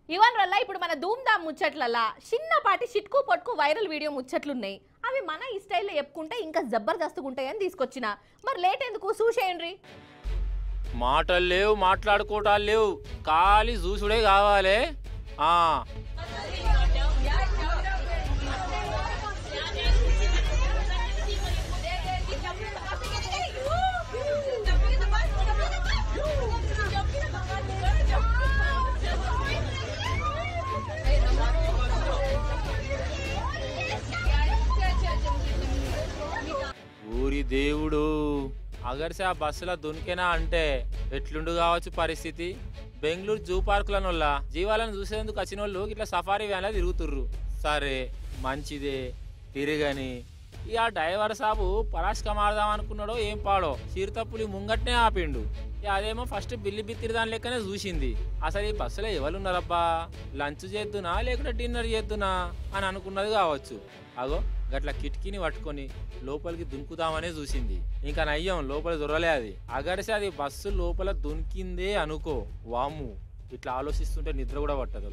ఇవల్ల ఇప్పుడు మన ధూమ్ ధామ్ ముచ్చట్లలా చిన్నపాటి చిట్కు పొట్కు వైరల్ వీడియో ముచ్చట్లున్నాయి. అవి మన ఈ స్టైల్లో చెప్పుకుంటే ఇంకా జబర్దస్తుగుంటాయని తీసుకొచ్చిన. మరి లేట్ ఎందుకు చూసేయండి. మాటలు లేవు, మాట్లాడుకోవటాలు లేవు, ఖాళీ చూసుడే కావాలి. ఊరి దేవుడు అగర్సి ఆ బస్సులో దునికేనా అంటే ఎట్లుండు కావచ్చు పరిస్థితి. బెంగళూరు జూ పార్కులనొల్ల జీవాలను చూసేందుకు వచ్చిన వాళ్ళు ఇట్లా సఫారీ వ్యాన్లో తిరుగుతుర్రు. సరే మంచిదే తిరగని. ఇక డ్రైవర్ సాబు పరాష్క మారదాం అనుకున్నాడో ఏం పాడో చీరతప్పులు ముంగట్నే ఆపిండు. అదేమో ఫస్ట్ బిల్లి బిత్తిరి దాని లెక్కనే చూసింది. అసలు ఈ బస్సులో ఎవరున్నారబ్బా, లంచ్ చేద్దునా లేకుంటే డిన్నర్ చేద్దునా అని అనుకున్నది కావచ్చు. అగో గట్ల కిటికీని పట్టుకొని లోపలికి దునుకుదామనే చూసింది. ఇంకా నయ్యం లోపల దొరలే అది. అగర్సి అది బస్సు లోపల దునికిందే అనుకో, వామ్ము ఇట్లా ఆలోచిస్తుంటే నిద్ర కూడా పట్టదు.